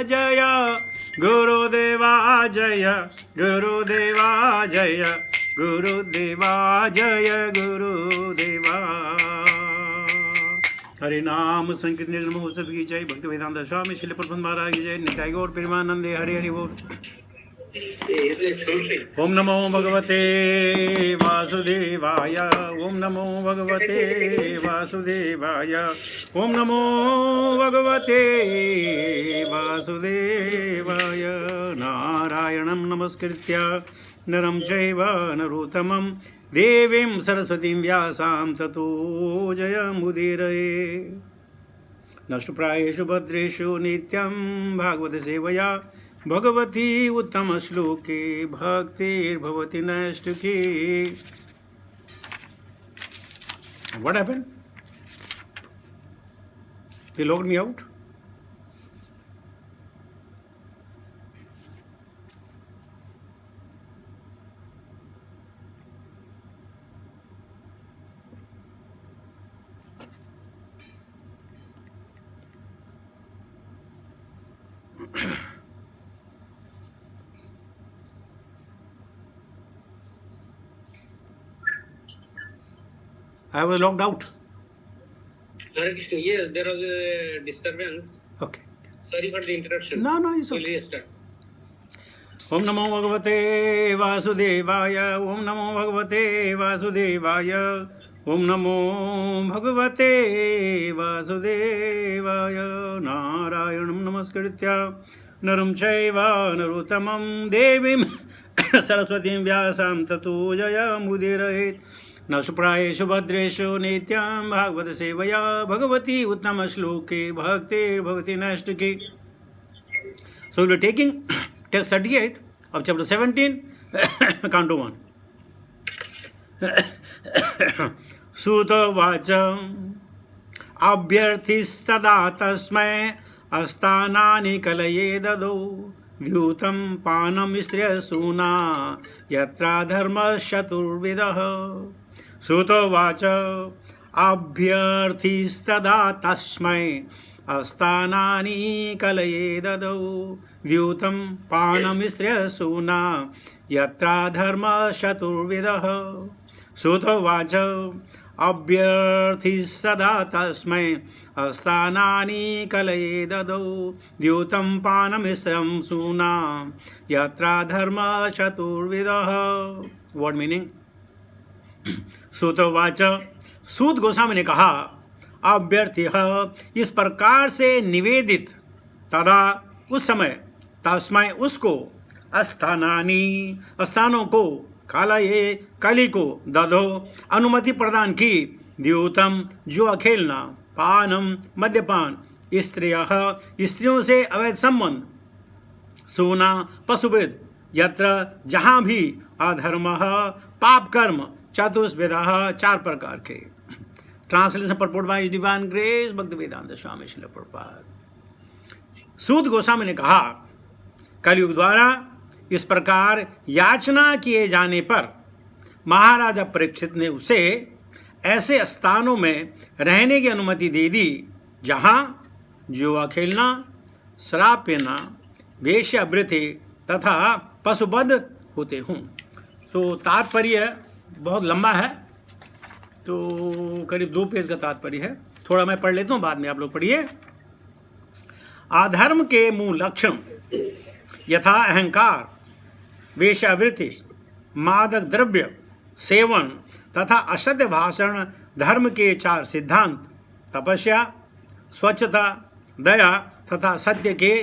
जय गुरुदेवा जय गुरुदेवा जय गुरुदेवा जय गुरुदेवा। हरि नाम संकीर्तन महोत्सव की जय। भक्ति वेदांत स्वामी श्रील प्रबंध महाराज की जय। निताय गौर प्रेमानंदे। हरि हरि बोल। ओम नमो भगवते वासुदेवाय। ओम नमो भगवते वासुदेवाय। ओम नमो भगवते वासुदेवाय। नारायणं नमस्कृत्य नरं चैव नरोत्तमं देवीं सरस्वतीं व्यासां ततो जयमुदीरये। नष्टप्रायेषु भद्रेषु नित्यं भागवत सेवया भगवती उत्तम श्लोके भक्तिर्भवति नैष्ठिकी। What happened? They locked me out. I was locked out. Hare Krishna, yes, there was a disturbance. Okay. Sorry for the interruption. No, it's okay. We'll restart. ओम नमो भगवते वासुदेवाय। ओम नमो भगवते वासुदेवाय। ओम नमो भगवते वासुदेवाय। नारायणं नमस्कृत्य नरं चैव नरोत्तमं देवीं सरस्वतीं व्यासां ततो जयमुदीरयेत्। नष्टप्रायेषु भद्रेषु नित्यं भागवत सेवया भगवती उत्तम श्लोके भक्तिर्भवति नैष्ठिकी। So we are taking text 38 of chapter 17, canto 1. Sutavaच अभ्यर्थिस्तदा तस्मै अस्तानानि कलये ददौ द्यूतं पानं स्त्रियसूना यत्रा धर्मश्चतुर्विधः। श्रुतोवाच अभ्यर्थिस्तदा तस्मै अस्तानानि कलये ददौ द्यूतं पानं स्त्रियसूना यत्रा धर्मश्चतुर्विधः। श्रुतोवाच अभ्यर्थिस्तदा तस्मै अस्तानानि कलये ददौ द्यूतं पानं स्त्रियसूना यत्रा धर्मश्चतुर्विधः। What meaning? सूतवाच, सूत गोस्वामी ने कहा, अभ्यर्थी इस प्रकार से निवेदित, तदा उस समय, तस्मै उसको, स्थानानि स्थानों को, कालये कली को, दधो अनुमति प्रदान की, द्यूतम जुआ खेलना, पानम मद्यपान, स्त्रियों से अवैध संबंध, सूना पशुवेद, यत्र जहाँ भी, अधर्म पाप कर्म, चतुर्विधा चार प्रकार के। Translation purport bye divine grace भक्ति वेदांत स्वामी श्रील प्रभुपाद। सूत गोस्वामी ने कहा, कलयुग द्वारा इस प्रकार याचना किए जाने पर महाराजा परीक्षित ने उसे ऐसे स्थानों में रहने की अनुमति दे दी जहाँ जुआ खेलना, शराब पीना, वेश्यावृत्ति तथा पशुवध होते हों। सो तात्पर्य बहुत लंबा है, तो करीब 2 पेज का तात्पर्य है। थोड़ा मैं पढ़ लेता हूँ, बाद में आप लोग पढ़िए। अधर्म के मूल लक्षण यथा अहंकार, वेश्यावृत्ति, मादक द्रव्य सेवन तथा असत्य भाषण धर्म के 4 सिद्धांत, तपस्या, स्वच्छता, दया तथा सत्य के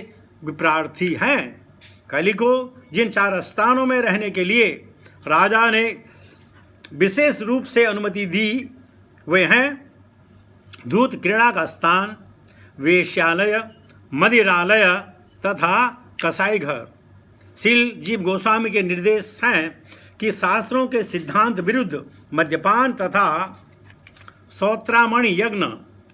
विप्रार्थी हैं। कलि को जिन 4 स्थानों में रहने के लिए राजा ने विशेष रूप से अनुमति दी वे हैं धूत क्रीड़ा का स्थान, वेश्यालय, मदिरालय तथा कसाई घर। शील जीव गोस्वामी के निर्देश हैं कि शास्त्रों के सिद्धांत विरुद्ध मद्यपान तथा सौत्रामणि यज्ञ,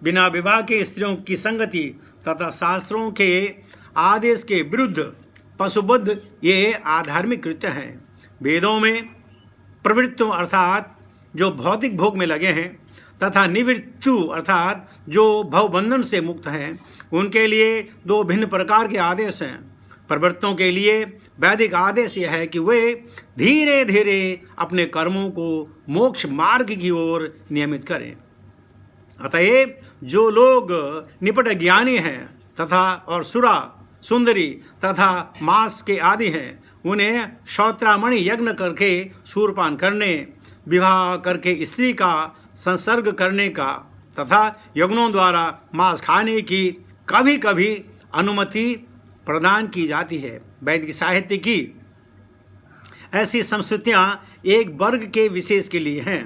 बिना विवाह के स्त्रियों की संगति तथा शास्त्रों के आदेश के विरुद्ध पशुबद्ध ये आधार्मिक कृत्य हैं। वेदों में प्रवृत्तों अर्थात जो भौतिक भोग में लगे हैं तथा निवृत्तु अर्थात जो भवबंधन से मुक्त हैं, उनके लिए दो भिन्न प्रकार के आदेश हैं। प्रवृत्तों के लिए वैदिक आदेश यह है कि वे धीरे धीरे अपने कर्मों को मोक्ष मार्ग की ओर नियमित करें। अतएव जो लोग निपट ज्ञानी हैं तथा और सुरा सुंदरी तथा मांस के आदि हैं, उन्हें श्रोत्रामणि यज्ञ करके सूरपान करने, विवाह करके स्त्री का संसर्ग करने का तथा यज्ञों द्वारा मांस खाने की कभी कभी अनुमति प्रदान की जाती है। वैदिक साहित्य की ऐसी संस्कृतियां एक वर्ग के विशेष के लिए हैं,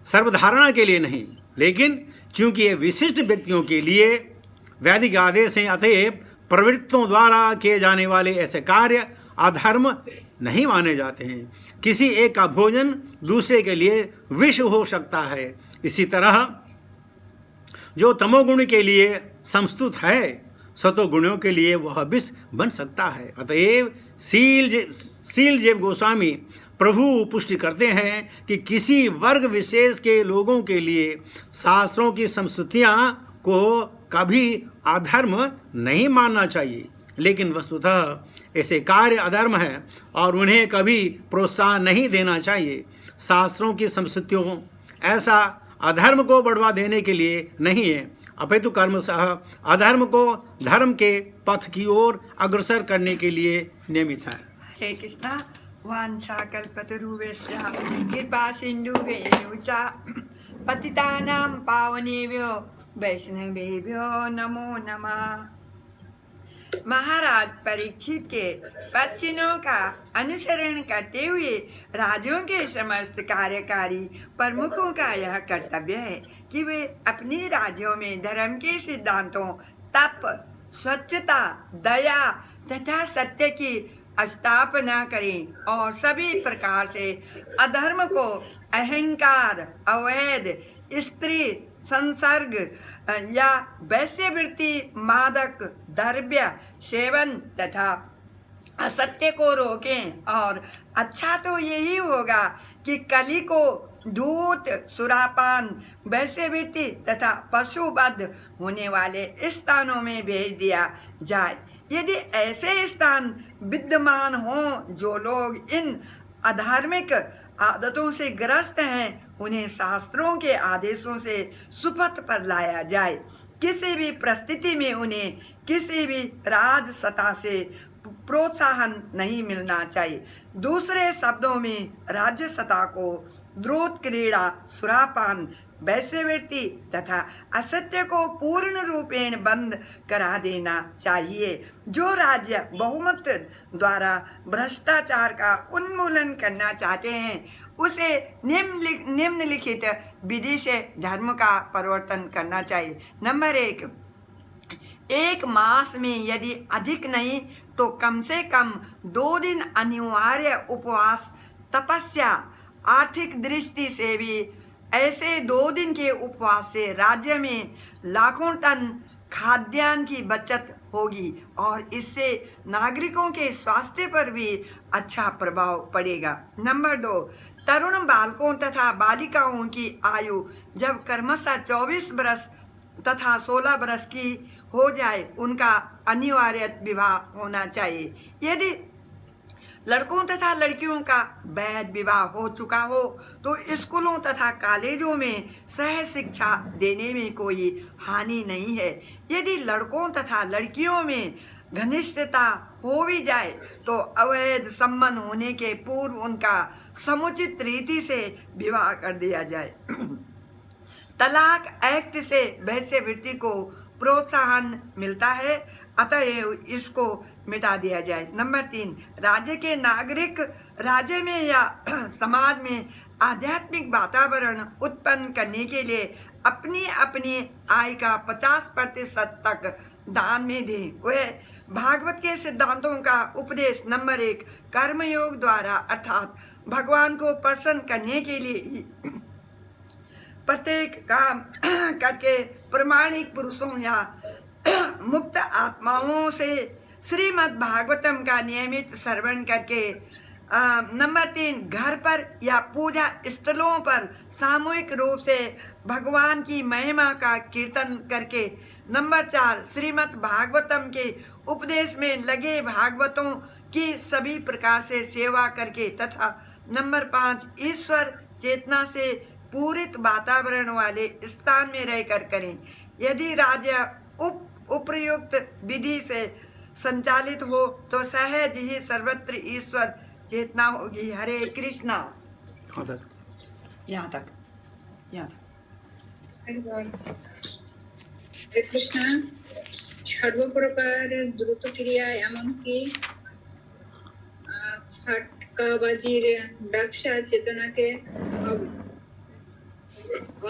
सर्वधारणा के लिए नहीं। लेकिन चूंकि ये विशिष्ट व्यक्तियों के लिए वैदिक आदेश हैं, अतएव प्रवृत्तों द्वारा किए जाने वाले ऐसे कार्य अधर्म नहीं माने जाते हैं। किसी एक का भोजन दूसरे के लिए विष हो सकता है। इसी तरह जो तमोगुण के लिए संस्तुत है, सतोगुणों के लिए वह विष बन सकता है। अतएव शीलदेव गोस्वामी प्रभु पुष्टि करते हैं कि किसी वर्ग विशेष के लोगों के लिए शास्त्रों की संस्तुतियाँ को कभी अधर्म नहीं मानना चाहिए, लेकिन वस्तुतः ऐसे कार्य अधर्म है और उन्हें कभी प्रोत्साहन नहीं देना चाहिए। शास्त्रों की संस्तुतियों ऐसा अधर्म को बढ़वा देने के लिए नहीं है, अपितु कर्मशः अधर्म को धर्म के पथ की ओर अग्रसर करने के लिए नियमित है। हरे कृष्णा। वाञ्छाकल्पतरुभ्यश्च कृपा सिन्धुभ्येव च पतितानां पावनेभ्यो वैष्णवेभ्यो नमो नमः। महाराज परीक्षित के वचनों का अनुसरण करते हुए राज्यों के समस्त कार्यकारी प्रमुखों का यह कर्तव्य है कि वे अपने राज्यों में धर्म के सिद्धांतों तप, स्वच्छता, दया तथा सत्य की स्थापना करें और सभी प्रकार से अधर्म को, अहंकार, अवैध स्त्री संसर्ग या वैश्यवृत्ति, मादक द्रव्य सेवन तथा असत्य को रोकें। और अच्छा तो यही होगा कि कली को धूत, सुरापान, वैश्यवृत्ति तथा पशुवध होने वाले स्थानों में भेज दिया जाए। यदि ऐसे स्थान विद्यमान हों जो लोग इन अधार्मिक आदतों से ग्रस्त हैं, उन्हें शास्त्रों के आदेशों से सुपथ पर लाया जाए। किसी भी परिस्थिति में उन्हें किसी भी राजसत्ता से प्रोत्साहन नहीं मिलना चाहिए। दूसरे शब्दों में राज्यसत्ता को द्रोत क्रीड़ा, सुरापान, वैश्यवृत्ति तथा असत्य को पूर्ण रूपेण बंद करा देना चाहिए। जो राज्य बहुमत द्वारा भ्रष्टाचार का उन्मूलन करना चाहते हैं, उसे निम्नलिखित विधि से धर्म का परिवर्तन करना चाहिए। नंबर 1, एक मास में यदि अधिक नहीं तो कम से कम 2 दिन अनिवार्य उपवास, तपस्या। आर्थिक दृष्टि से भी ऐसे 2 दिन के उपवास से राज्य में लाखों टन खाद्यान्न की बचत होगी और इससे नागरिकों के स्वास्थ्य पर भी अच्छा प्रभाव पड़ेगा। नंबर 2, तरुण बालकों तथा बालिकाओं की आयु जब क्रमशः 24 वर्ष तथा 16 वर्ष की हो जाए, उनका अनिवार्य विवाह होना चाहिए। यदि लड़कों तथा लड़कियों का वैध विवाह हो चुका हो तो स्कूलों तथा कॉलेजों में सह शिक्षा देने में कोई हानि नहीं है। यदि लड़कों तथा लड़कियों में घनिष्ठता हो भी जाए तो अवैध संबंध होने के पूर्व उनका समुचित रीति से विवाह कर दिया जाए। तलाक एक्ट से वैश्यवृत्ति को प्रोत्साहन मिलता है, अतएव इसको मिटा दिया जाए। नंबर 3, राज्य के नागरिक राज्य में या समाज में आध्यात्मिक वातावरण उत्पन्न करने के लिए अपनी अपनी आय का 50% तक दान में दें। वह भागवत के सिद्धांतों का उपदेश नंबर 1 कर्मयोग द्वारा अर्थात भगवान को प्रसन्न करने के लिए ही प्रत्येक काम करके प्रामाणिक पुरुषों या मुक्त आत्माओं से श्रीमद् भागवतम का नियमित श्रवण करके नंबर 3, घर पर या पूजा स्थलों पर सामूहिक रूप से भगवान की महिमा का कीर्तन करके। नंबर 4, श्रीमद् भागवतम के उपदेश में लगे भागवतों की सभी प्रकार से सेवा करके। तथा नंबर 5, ईश्वर चेतना से पूरित वातावरण वाले स्थान में रहकर करें। यदि राज्य उपयुक्त विधि से संचालित हो तो सहज ही सर्वत्र ईश्वर चेतना होगी। हरे कृष्णा। यहाँ तक। হরে কৃষ্ণ। সর্বপ্রকার দ্রুত ক্রিয়া এমনকি ফাটকাবাজির ব্যবসা চেতনাকে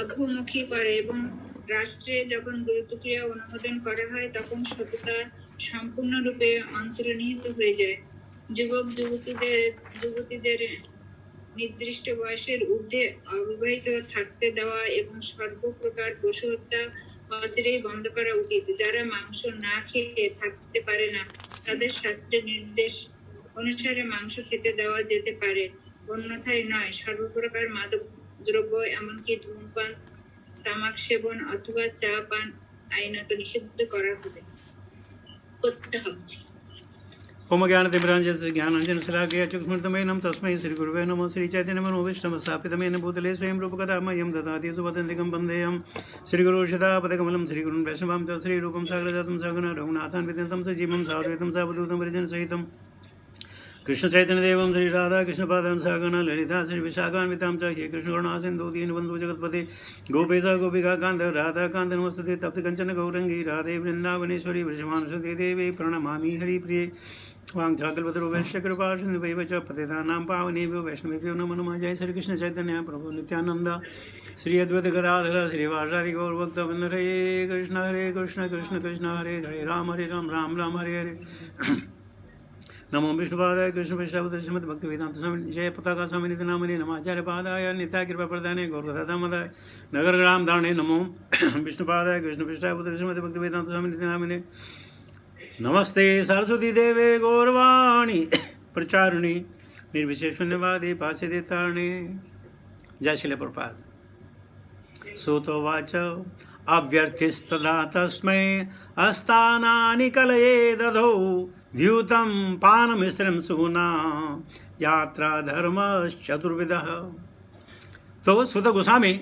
অধোমুখী করে এবং রাষ্ট্রে যখন দ্রুত ক্রিয়া অনুমোদন করা হয় তখন সততা সম্পূর্ণরূপে অন্তর্নিহিত হয়ে যায়। যুবক যুবতীদের নির্দিষ্ট বয়সের ঊর্ধ্বে অবিবাহিত থাকতে দেওয়া এবং সর্বপ্রকার পশু হত্যা অচিরেই বন্ধ করা উচিত। যারা মাংস না খেয়ে থাকতে পারে না তাদের শাস্ত্রের নির্দেশ অনুসারে মাংস খেতে দেওয়া যেতে পারে, অন্যথায় নয়। সর্বপ্রকার মাদক দ্রব্য এমনকি ধূমপান, তামাক সেবন অথবা চা পান আইনত নিষিদ্ধ করতে হবে। ओम ज्ञानतिमिरांजस्य ज्ञानांजन शलाकया चक्षुर्मृतमेनं तस्मै श्रीगुरुवे नमः। श्रीचैतन्यमनोभीष्टं स्थापितमेन भूतले स्वयं रूपकथा मह्यं ददाति सुपदन्तिकं वन्देऽहं श्रीगुरुशतापदकमलं श्रीगुरुन् वैष्णवां च श्रीरूपं साग्रजातं सगुण रघुनाथान् विद्यन्तं सजीवं साद्वैतं सावधूतं परिजनसहितं कृष्णचैतन्यदेवं श्री राधा कृष्णपादान् सागण ललिता श्री विशाखान्वितां च हे कृष्णकरुणासिन्धु दीनबन्धु जगत्पते गोपेश गोपिका कान्त राधा कान्त नमस्ते तप्त कंचन गौरंगी राधे वृन्दावनेश्वरी वृषभानुसुते देवी प्रणमामि हरिप्रिये वाञ्छाकल्पतरु वैश्यकृपा सिन्धुभैव च पतितानां पावनेभ्यो वैष्णवेभ्यो नमो नमः। जय श्री कृष्ण चैतन्य प्रभु नित्यानंद श्री अद्वैत गदाधर श्रीवासादि गौरभक्तवृन्द। हरे कृष्ण कृष्ण कृष्ण हरे हरे राम राम हरे हरे। नमो विष्णुपादाय कृष्ण विष्णुपदाय श्रीमद् भक्तिवेदांत स्वामी जय पताका स्वामी निधि नामने नमाचार्य पादाय नित्य कृपा प्रदाने गौरदादामदाय नगर ग्राम धारणे नमो विष्णुपादाय कृष्ण विष्णुपदाय श्रीमद् भक्तिवेदांत स्वामी निधि नामने नमस्ते सरस्वती देवे गौरवाणी प्रचारिणी निर्विशेष शून्यवादी पासिदे तारणे। जय श्री प्रभुपाद। सुतोवाच अव्यर्थिस्तदा तस्मै अस्तानानि कलये दधौ द्यूतं पानमिश्रं सुना यात्रा धर्म चतुर्विधः। तो सुत गोस्वामी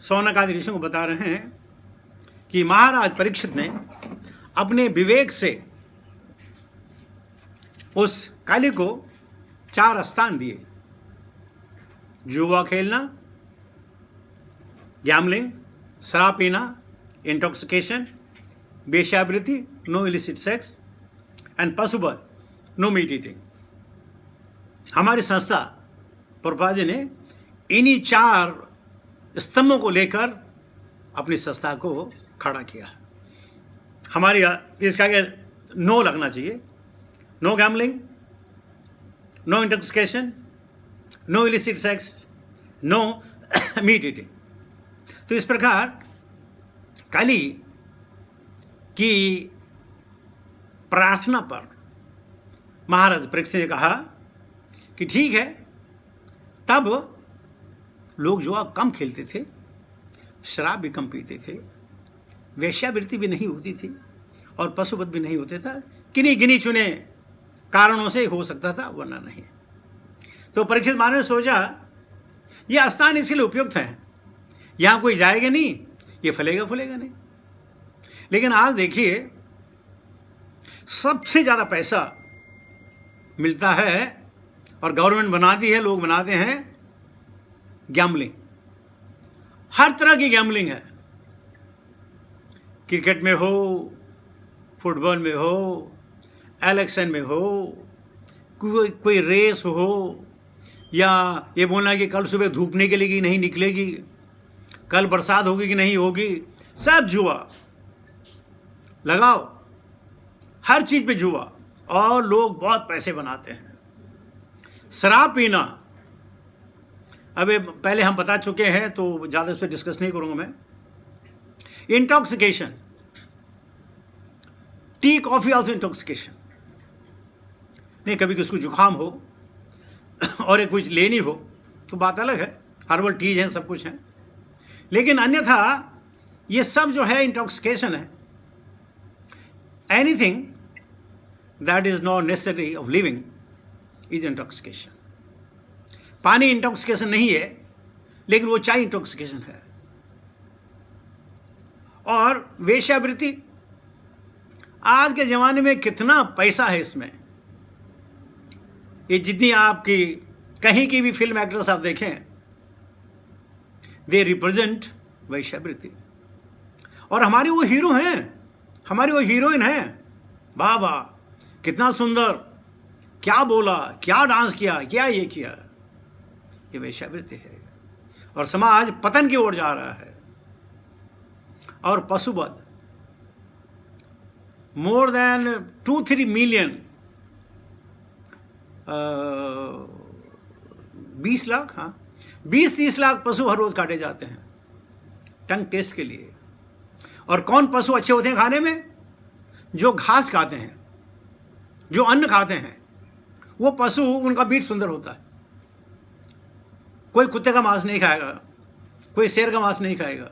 सौनक आदि ऋषियों को बता रहे हैं कि महाराज परीक्षित ने अपने विवेक से उस काली को 4 स्थान दिए। जुआ खेलना, गैम्बलिंग, शराब पीना, इंटॉक्सिकेशन, वेश्यावृत्ति, नो इलिसिट सेक्स एंड पशुबल, नो मीट ईटिंग। हमारी संस्था प्रभुपाद जी ने इन्हीं 4 स्तंभों को लेकर अपनी संस्था को खड़ा किया। हमारी इसका नो लगना चाहिए, no gambling, no intoxication, no illicit sex, no meat eating. तो इस प्रकार काली की प्रार्थना पर महाराज परीक्षित ने कहा कि ठीक है। तब लोग जुआ कम खेलते थे, शराब भी कम पीते थे, वेश्यावृत्ति भी नहीं होती थी और पशुवध भी नहीं होते था। किन्हीं गिनी चुने कारणों से हो सकता था, वरना नहीं। तो परीक्षित महाराज ने सोचा यह स्थान इसके लिए उपयुक्त है, यहाँ कोई जाएगा नहीं, ये फलेगा फूलेगा नहीं। लेकिन आज देखिए सबसे ज़्यादा पैसा मिलता है और गवर्नमेंट बनाती है, लोग बनाते हैं गैम्बलिंग। हर तरह की गैम्बलिंग है, क्रिकेट में हो, फुटबॉल में हो, इलेक्शन में हो, कोई रेस हो, या ये बोलना कि कल सुबह धूप निकलेगी नहीं निकलेगी, कल बरसात होगी कि नहीं होगी, सब जुआ लगाओ, हर चीज़ पे जुआ, और लोग बहुत पैसे बनाते हैं। शराब पीना, अबे पहले हम बता चुके हैं तो ज़्यादा इस पर डिस्कस नहीं करूँगा मैं। Intoxication, tea coffee also intoxication. नहीं, कभी किसको जुकाम हो और ये कुछ लेनी हो तो बात अलग है, हर्बल टीज हैं, सब कुछ है। लेकिन अन्यथा ये सब जो है इंटॉक्सिकेशन है। Anything that is not necessary of living is intoxication. पानी इंटॉक्सिकेशन नहीं है, लेकिन वो चाय इंटॉक्सिकेशन है। और वेश्यावृत्ति, आज के ज़माने में कितना पैसा है इसमें। ये जितनी आपकी कहीं की भी फिल्म एक्ट्रेस आप देखें, दे रिप्रेजेंट वेश्यावृत्ति। और हमारे वो हीरो हैं, हमारी वो हीरोइन हैं, वाह वाह कितना सुंदर, क्या बोला, क्या डांस किया, क्या ये किया। ये वेश्यावृत्ति है। और समाज पतन की ओर जा रहा है। और पशुवध, मोर देन 2-3 मिलियन 20 लाख, हाँ 20-30 लाख पशु हर रोज काटे जाते हैं टंग टेस्ट के लिए। और कौन पशु अच्छे होते हैं खाने में? जो घास खाते हैं, जो अन्न खाते हैं, वो पशु, उनका मीट सुंदर होता है। कोई कुत्ते का मांस नहीं खाएगा, कोई शेर का मांस नहीं खाएगा,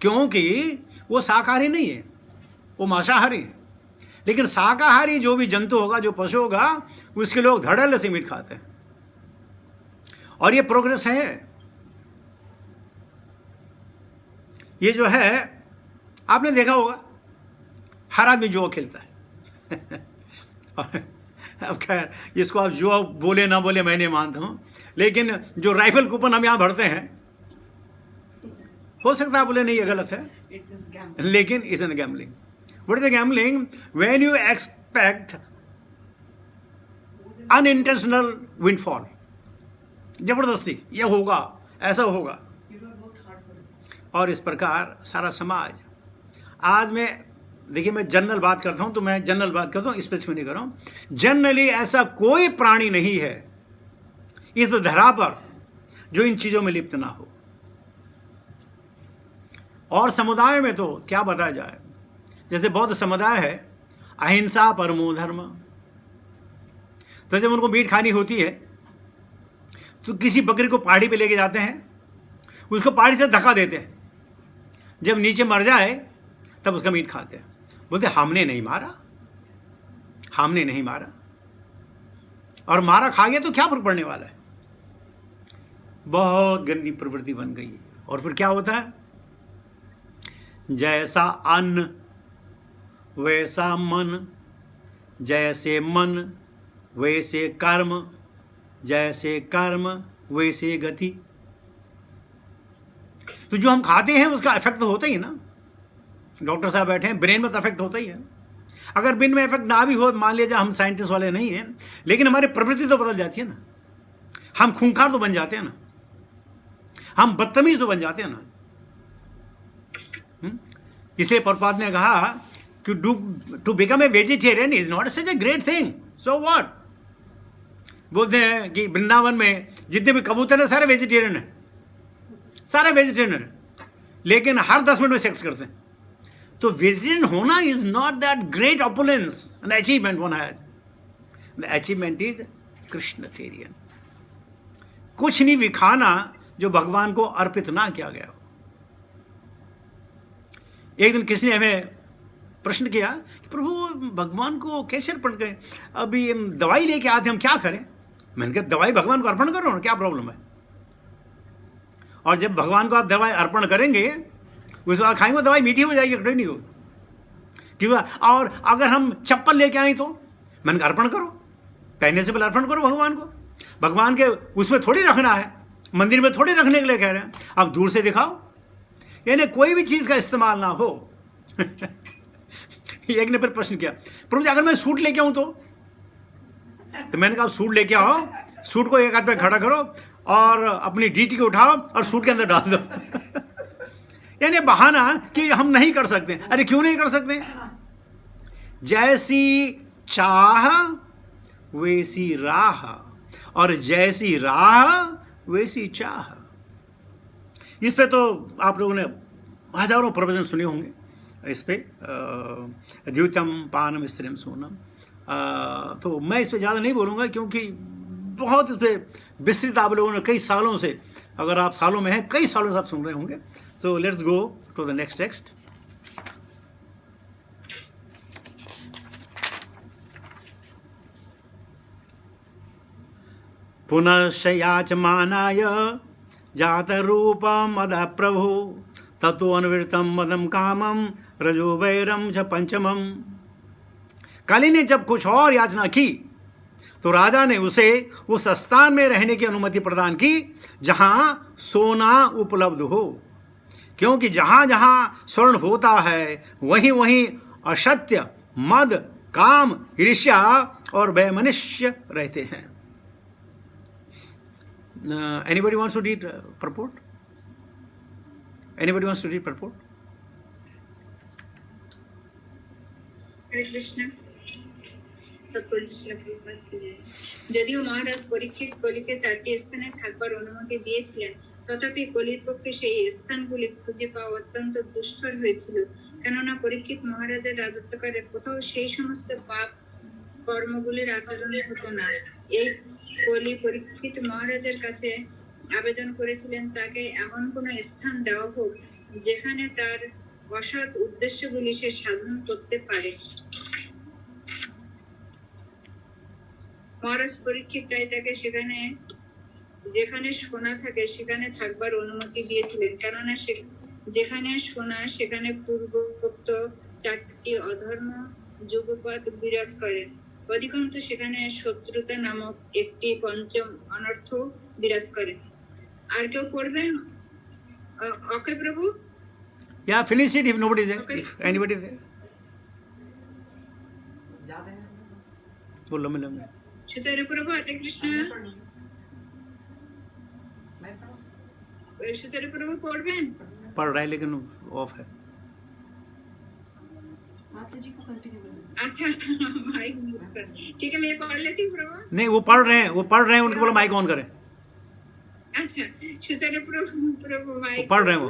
क्योंकि वो शाकाहारी नहीं है, वो मांसाहारी है। लेकिन शाकाहारी जो भी जंतु होगा, जो पशु होगा, उसके लोग धड़ल्ले से मीट खाते हैं। और ये प्रोग्रेस है। ये जो है आपने देखा होगा, हर आदमी जुआ खेलता है। अब खैर इसको आप जुआ बोले ना बोले मैं नहीं मानता हूँ, लेकिन जो राइफल कूपन हम यहाँ भरते हैं, हो सकता है बोले नहीं ये गलत है, लेकिन is an gambling. What is the gambling? When you expect unintentional windfall, जबरदस्ती ये होगा, ऐसा होगा। और इस प्रकार सारा समाज, आज मैं देखिए मैं जनरल बात करता हूं, तो मैं जनरल बात करता हूं, स्पेसिफिक नहीं कर रहा हूं। जनरली ऐसा कोई प्राणी नहीं है इस धरा पर जो इन चीजों में लिप्त ना हो। और समुदाय में तो क्या बताया जाए, जैसे बौद्ध समुदाय है, अहिंसा परमो धर्म। तो जब उनको मीट खानी होती है तो किसी बकरी को पहाड़ी पे लेके जाते हैं, उसको पहाड़ी से धक्का देते हैं, जब नीचे मर जाए तब उसका मीट खाते हैं। बोलते हमने नहीं मारा, हमने नहीं मारा। और मारा खा गया तो क्या फर्क पड़ने वाला है। बहुत गंदी प्रवृत्ति बन गई है। और फिर क्या होता है? जैसा अन्न वैसा मन, जैसे मन वैसे कर्म, जैसे कर्म वैसे गति। तो जो हम खाते हैं उसका इफेक्ट तो होता ही है ना। डॉक्टर साहब बैठे हैं, ब्रेन में तो इफेक्ट होता ही है। अगर ब्रेन में इफेक्ट ना भी हो, मान लीजिए हम साइंटिस्ट वाले नहीं हैं, लेकिन हमारी प्रवृत्ति तो बदल जाती है ना। हम खूंखार तो बन जाते हैं ना, हम बदतमीज तो बन जाते हैं ना। इसलिए प्रभुपाद ने कहा कि to become a vegetarian is not such a great thing. So what? बोलते हैं कि वृंदावन में जितने भी कबूतर हैं सारे वेजिटेरियन हैं, सारे वेजिटेरियन हैं, लेकिन हर 10 मिनट में सेक्स करते हैं। तो वेजिटेरियन होना is not that great opulence and achievement one has. The achievement is Krishnatarian. कुछ नहीं भी खाना जो भगवान को अर्पित ना किया गया हो। एक दिन किसी ने हमें प्रश्न किया कि प्रभु भगवान को कैसे अर्पण करें? अभी हम दवाई लेके आते हम, क्या करें? मैंने कहा दवाई भगवान को अर्पण करो ना, क्या प्रॉब्लम है? और जब भगवान को आप दवाई अर्पण करेंगे, उस बाद खाएंगे, दवाई मीठी हो जाएगी, खड़ी नहीं होगी। क्यों? और अगर हम चप्पल लेके आए तो मैंने कहा अर्पण करो, पहनने से पहले अर्पण करो भगवान को। भगवान के उसमें थोड़ी रखना है, मंदिर में थोड़ी रखने के लिए कह रहे हैं। आप दूर से दिखाओ, यानी कोई भी चीज का इस्तेमाल ना हो। एक ने फिर प्रश्न किया, प्रभु जी अगर मैं सूट लेके आऊं तो मैंने कहा सूट लेके आओ, सूट को एक हाथ पे खड़ा करो और अपनी डीटी को उठाओ और सूट के अंदर डाल दो। यानी बहाना कि हम नहीं कर सकते। अरे क्यों नहीं कर सकते? जैसी चाह वैसी राह, और जैसी राह वैसी चाह। इस पे तो आप लोगों ने हजारों प्रवचन सुने होंगे इस पे, द्यूतम पानम स्त्रीम सोनम। तो मैं इस पे ज़्यादा नहीं बोलूँगा, क्योंकि बहुत इस पर विस्तृत आप लोगों ने कई सालों से, अगर आप सालों में हैं, कई सालों से आप सुन रहे होंगे. So let's go to the next text. पुनश्च याचमानाय जातरूपमदः प्रभु ततो अनुवृत्तं मदं कामं रजो वैरम च पंचमम. काली ने जब कुछ और याचना की तो राजा ने उसे उस स्थान में रहने की अनुमति प्रदान की जहां सोना उपलब्ध हो, क्योंकि जहां जहां स्वर्ण होता है वहीं वहीं असत्य, मद, काम, ईर्ष्या और वैमनस्य रहते हैं. Anybody wants to read purport? Anybody wants to read purport? হরে কৃষ্ণ। তাৎপর্য শ্রী প্রভুপাদ কি জয়। যদিও মহারাজ পরীক্ষিত কলিকে 4টি স্থানে থাকবার অনুমতি দিয়েছিলেন, তথাপি কলির পক্ষে সেই স্থানগুলি খুঁজে পাওয়া অত্যন্ত দুষ্কর হয়েছিল, কেননা পরীক্ষিত মহারাজের রাজত্বকালে কোথাও সেই সমস্ত পাপ কর্মগুলির আচরণ হতো না। এই কলি পরীক্ষিত মহারাজের কাছে আবেদন করেছিলেন তাকে এমন কোন স্থান দেওয়া হোক যেখানে তার অসৎ উদ্দেশ্যগুলি সে সাধন করতে পারে। মহারাজ পরীক্ষিত তাই তাকে সেখানে, যেখানে সোনা থাকে সেখানে থাকবার অনুমতি দিয়েছিলেন, কেননা যেখানে সোনা সেখানে পূর্বোক্ত 4টি অধর্ম যুগপৎ বিরাজ করেন। অধিকন্তু সেখানে শত্রুতা নামক একটি পঞ্চম অনর্থ বিরাজ করে। আর কেউ পড়বেন? ওকে প্রভু? Yeah, finish it if nobody is there. Okay. If anybody is there. बोलो मिलो में. सुसरे प्रभु हरे कृष्ण। सुसरे प्रभु पढ़বেন? पढ़ रहा है लेकिन ऑफ है. अच्छा माइक म्यूट कर. ठीक है मैं पढ़ लेती हूँ प्रभु. नहीं वो पढ़ रहे हैं उनको बोलो माइक ऑन करें. अच्छा सुसरे प्रभु माइक पढ़ रहे हैं वो.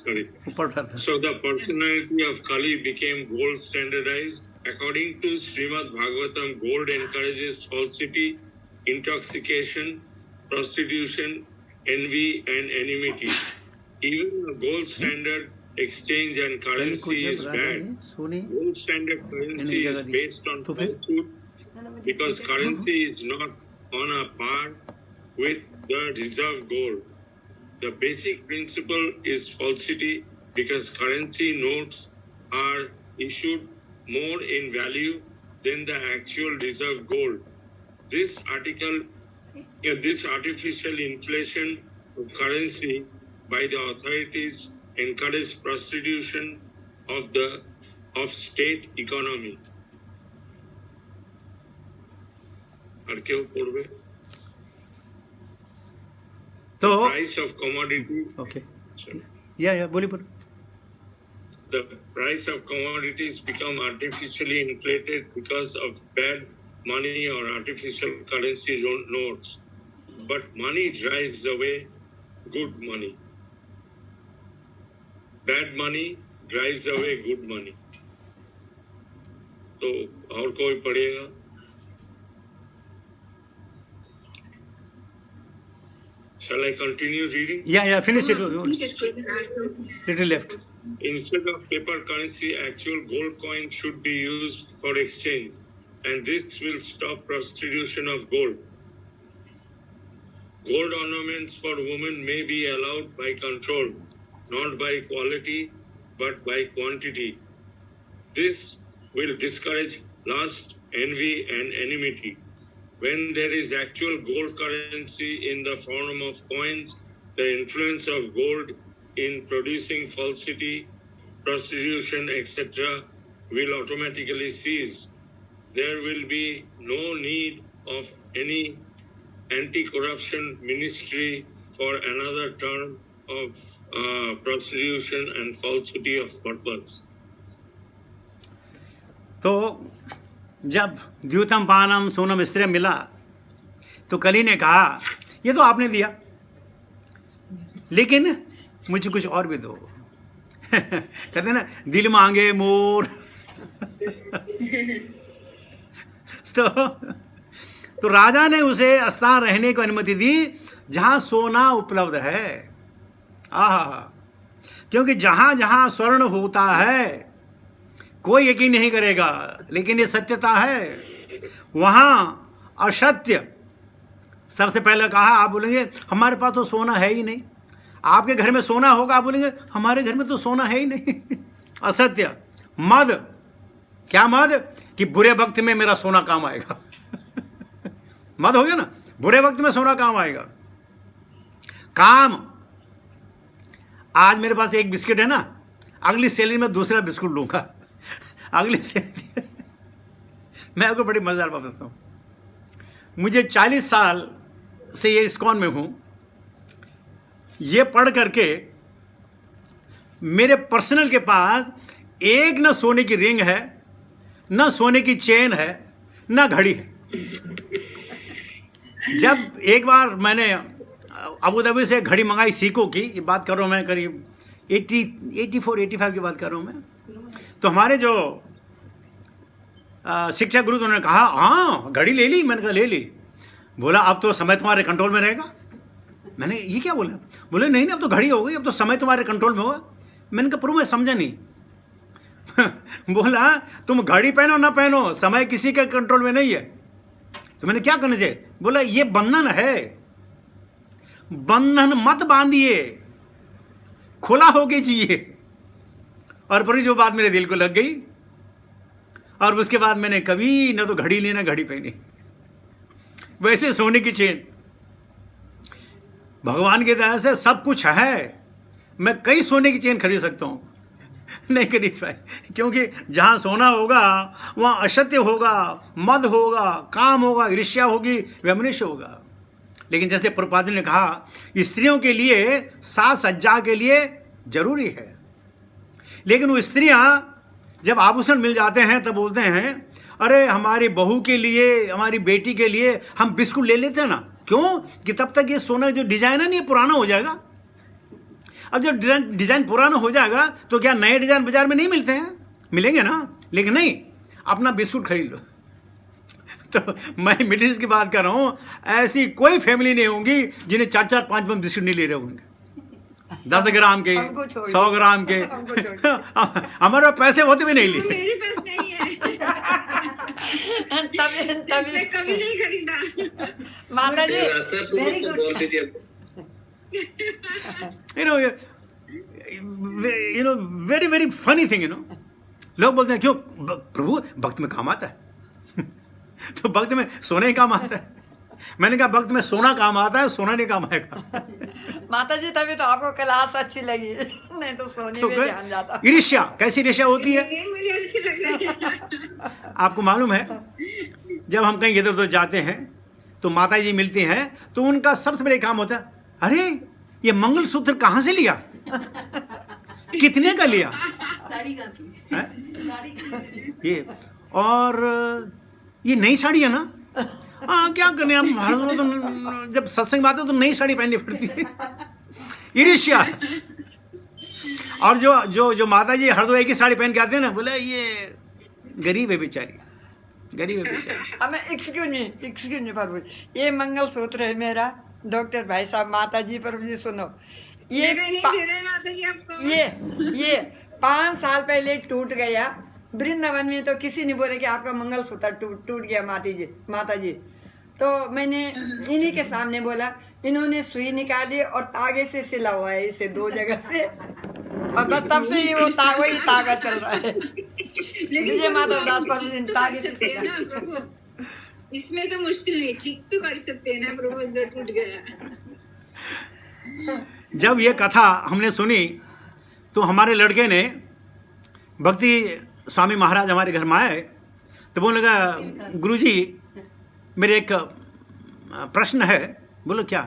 Sorry. वो पढ़ रहे हैं. So the personality of Kali became gold standardized. According to Srimad Bhagavatam, gold encourages falsity, intoxication, prostitution, envy and enmity. Even a gold standard exchange and currency is bad. Gold standard currency is based on falsehood because currency is not on a par with the reserve gold. The basic principle is falsity because currency notes are issued more in value than the actual reserve gold. This artificial inflation of currency by the authorities encourage prostitution of state economy. আর কেউ পড়বে? तो Price of commodity. Okay. Yeah बोलिए. The price of commodities become artificially inflated because of bad money or artificial currency notes. But money drives away good money. Bad money drives away good money. तो और कोई पढ़ेगा? Shall I continue reading? Yeah finish it. Little left. Instead of paper currency, actual gold coin should be used for exchange, and this will stop prostitution of gold. Gold ornaments for women may be allowed by control, not by quality, but by quantity. This will discourage lust, envy, and enmity. When there is actual gold currency in the form of coins, the influence of gold in producing falsity, prostitution, etc. will automatically cease. There will be no need of any anti-corruption ministry for another term of prostitution and falsity of purpose. तो जब द्यूतम पानम सोनम स्त्रिय मिला तो कली ने कहा ये तो आपने दिया लेकिन मुझे कुछ और भी दो. कहते हैं ना दिल मांगे मोर. तो तो राजा ने उसे स्थान रहने की अनुमति दी जहां सोना उपलब्ध है। आहा, क्योंकि जहां जहां स्वर्ण होता है, कोई यकीन नहीं करेगा, लेकिन ये सत्यता है, वहां असत्य सबसे पहले कहा। आप बोलेंगे हमारे पास तो सोना है ही नहीं। आपके घर में सोना होगा, आप बोलेंगे हमारे घर में तो सोना है ही नहीं। असत्य। मद। क्या मद? कि बुरे वक्त में मेरा सोना काम आएगा। मद हो गया ना, बुरे वक्त में सोना काम आएगा। काम, आज मेरे पास एक बिस्किट है ना, अगली सैलरी में दूसरा बिस्कुट लूंगा। अगली सैलरी मैं आपको बड़ी मजेदार बात बताता हूँ। मुझे 40 साल से ये इस्कॉन में हूँ। ये पढ़ करके मेरे पर्सनल के पास एक न सोने की रिंग है, न सोने की चेन है, न घड़ी है। जब एक बार मैंने अबू धाबी से घड़ी मंगाई सीको की, ये बात कर रहा हूँ मैं करीब 84-85 की बात कर रहा हूँ मैं, तो हमारे जो शिक्षा गुरु, उन्होंने कहा हाँ घड़ी ले ली। मैंने कहा ले ली। बोला अब तो समय तुम्हारे कंट्रोल में रहेगा। मैंने ये क्या बोला? बोले नहीं अब तो घड़ी हो गई, अब तो समय तुम्हारे कंट्रोल में होगा। मैंने कहा प्रभु मैं समझा नहीं। बोला तुम घड़ी पहनो ना पहनो, समय किसी के कंट्रोल में नहीं है। तो मैंने क्या करना चाहिए? बोला ये बंधन है, बंधन मत बांधिए, खुला होके जिए। और पर जो बात मेरे दिल को लग गई, और उसके बाद मैंने कभी ना तो घड़ी ली ना घड़ी पहनी। वैसे सोने की चेन, भगवान की दया से सब कुछ है। मैं कई सोने की चेन खरीद सकता हूं, नहीं खरीद पाए, क्योंकि जहां सोना होगा वहां असत्य होगा, मद होगा, काम होगा, ईर्ष्या होगी, वैमनस्य होगा। लेकिन जैसे प्रभुपाद ने कहा, स्त्रियों के लिए साज सज्जा के लिए जरूरी है, लेकिन वो स्त्रियां जब आभूषण मिल जाते हैं तब बोलते हैं अरे हमारी बहू के लिए, हमारी बेटी के लिए हम बिस्कुट ले लेते हैं ना। क्यों? कि तब तक ये सोना जो डिजाइन है ना ये पुराना हो जाएगा। अब जब डिजाइन पुराना हो जाएगा तो क्या नए डिजाइन बाजार में नहीं मिलते हैं? मिलेंगे ना, लेकिन नहीं, अपना बिस्कुट खरीद लो। तो मैं मिडिल ईस्ट की बात कर रहा हूँ, ऐसी कोई फैमिली नहीं होंगी जिन्हें 4-5 बिस्कुट नहीं ले रहे होंगे, 10 ग्राम के, 100 ग्राम के। हमारे पैसे होते भी नहीं लिए। मेरे पास नहीं है। तभी मैं कभी नहीं खरीदा। माता जी रास्ता तो वेरी गुड। बोल दीजिए। you know very very funny thing, लोग बोलते हैं क्यों प्रभु भक्त में काम आता है। तो भक्त में सोने ही काम आता है। मैंने कहा भक्त में सोना काम आता है, सोना नहीं काम आएगा। माता जी तभी तो आपको क्लास अच्छी लगी, नहीं तो सोने में ध्यान जाता। ईर्ष्या, कैसी ईर्ष्या होती है ये मुझे अच्छी लग रही है। आपको मालूम है? जब हम कहीं इधर उधर जाते हैं तो माता जी मिलती हैं, तो उनका सबसे बड़ा काम होता है अरे ये मंगलसूत्र कहाँ से लिया, कितने का लिया? ये और ये नई साड़ी है ना? हाँ क्या करें हम, हर रोज तो जब सत्संग बात है तो नई साड़ी पहननी पड़ती है। ईर्ष्या। और जो जो जो माता जी हर दो एक ही साड़ी पहन के आते हैं ना, बोले ये गरीब है बेचारी, गरीब है बेचारी। अब मैं एक्सक्यूज नहीं प्रभु, ये मंगलसूत्र है मेरा। डॉक्टर भाई साहब, माता जी प्रभु जी सुनो, ये नहीं दे रहे माता जी आपको। ये 5 साल पहले टूट गया वृंदावन में, तो किसी ने बोले कि आपका मंगलसूत्र टूट गया माता जी। तो मैंने इन्हीं के सामने बोला, इन्होंने सुई निकाली और तागे से सिला हुआ है इसे 2 जगह से, और बस तब से ही वो वही तागा चल रहा है। लेकिन माता दास तागे से सकते हैं ना प्रभु, इसमें तो मुश्किल नहीं, ठीक तो कर सकते हैं ना प्रभु जो टूट गया। जब ये कथा हमने सुनी तो हमारे लड़के ने, भक्ति स्वामी महाराज हमारे घर में आए, तो बोलने लगा गुरुजी मेरे एक प्रश्न है। बोलो क्या?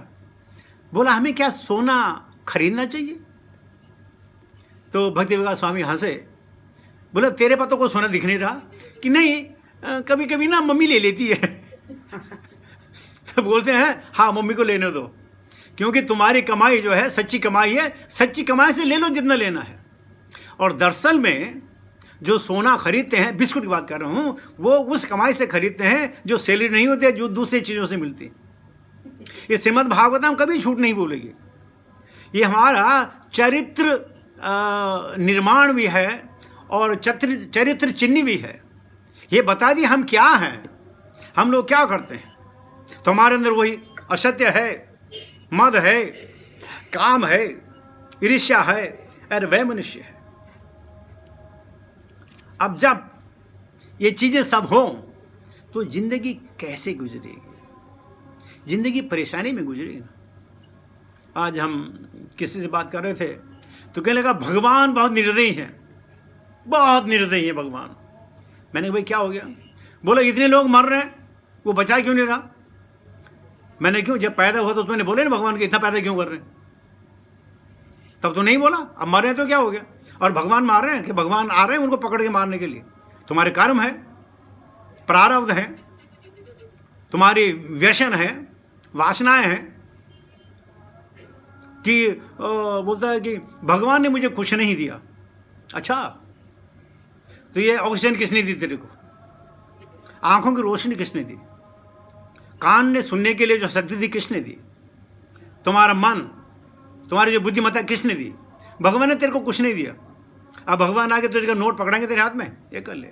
बोला हमें क्या सोना खरीदना चाहिए? तो भक्ति विकास स्वामी हंसे, बोला तेरे पास तो कोई सोना दिख नहीं रहा। कि नहीं कभी कभी ना मम्मी ले लेती है। तो बोलते हैं हाँ मम्मी को लेने दो, क्योंकि तुम्हारी कमाई जो है सच्ची कमाई है, सच्ची कमाई से ले लो जितना लेना है। और दरअसल में जो सोना खरीदते हैं, बिस्कुट की बात कर रहा हूँ, वो उस कमाई से खरीदते हैं जो सैलरी नहीं होती है, जो दूसरी चीज़ों से मिलती है। ये श्रीमद् भागवतम कभी झूठ नहीं बोलेगी। ये हमारा चरित्र निर्माण भी है और चरित्र चिन्ह भी है। ये बता दी हम क्या हैं, हम लोग क्या करते हैं। तो हमारे अंदर वही असत्य है, मद है, काम है, ईर्ष्या है और वह मनुष्य है। अब जब ये चीज़ें सब हों तो जिंदगी कैसे गुजरेगी? जिंदगी परेशानी में गुजरेगी ना। आज हम किसी से बात कर रहे थे तो कहने लगा भगवान बहुत निर्दयी हैं, बहुत निर्दयी है भगवान। मैंने कहा भाई क्या हो गया? बोला इतने लोग मर रहे हैं, वो बचा क्यों नहीं रहा? मैंने क्यों, जब पैदा हुआ तो तुमने बोले ना भगवान के इतना पैदा क्यों कर रहे हैं? तब तो नहीं बोला। अब मर रहे हैं तो क्या हो गया? और भगवान मार रहे हैं कि भगवान आ रहे हैं उनको पकड़ के मारने के लिए? तुम्हारे कर्म है, प्रारब्ध है, तुम्हारी व्यसन है, वासनाएं हैं कि बोलता है कि भगवान ने मुझे कुछ नहीं दिया। अच्छा, तो ये ऑक्सीजन किसने दी तेरे को? आंखों की रोशनी किसने दी? कान ने सुनने के लिए जो शक्ति दी किसने दी? तुम्हारा मन, तुम्हारी जो बुद्धिमत्ता किसने दी? भगवान ने तेरे को कुछ नहीं दिया। अब भगवान आके तुझे का नोट पकड़ाएंगे तेरे हाथ में, ये कर ले।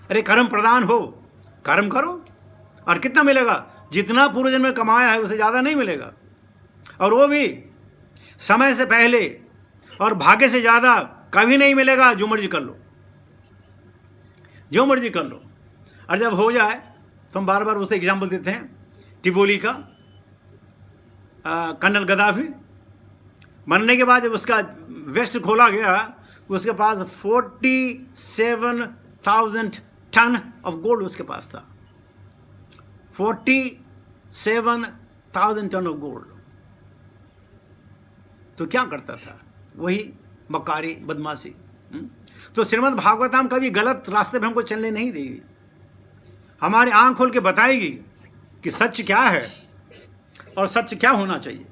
अरे कर्म प्रधान हो, कर्म करो और कितना मिलेगा? जितना पूर्व जन्म में कमाया है उससे ज़्यादा नहीं मिलेगा, और वो भी समय से पहले और भाग्य से ज़्यादा कभी नहीं मिलेगा। जो मर्जी कर लो, जो मर्जी कर लो। और जब हो जाए तो हम बार बार उसे एग्जाम्पल देते हैं, टिपोली का कर्नल गद्दाफी मरने के बाद जब उसका वेस्ट खोला गया, उसके पास 47,000 टन ऑफ गोल्ड उसके पास था। 47,000 टन ऑफ गोल्ड। तो क्या करता था? वही बकारी, बदमाशी। तो श्रीमद् भागवतम कभी गलत रास्ते पे हमको चलने नहीं देगी, हमारी आंख खोल के बताएगी कि सच क्या है और सच क्या होना चाहिए।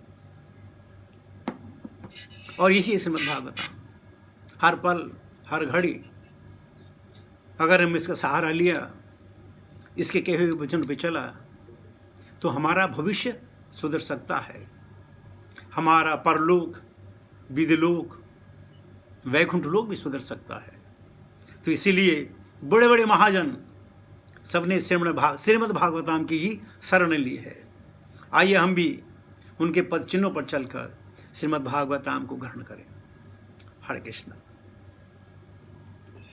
और यही है श्रीमद् भागवतम। हर पल, हर घड़ी अगर हम इसका सहारा लिया, इसके कहे हुए वचन पे चला, तो हमारा भविष्य सुधर सकता है। हमारा परलोक, विधिलोक, वैकुंठ लोक भी सुधर सकता है। तो इसीलिए बड़े बड़े महाजन सबने श्रीमद् भागवतम की ही शरण ली है। आइए हम भी उनके पद चिन्हों पर चलकर श्रीमद् भागवतम को ग्रहण करें। हरे कृष्ण।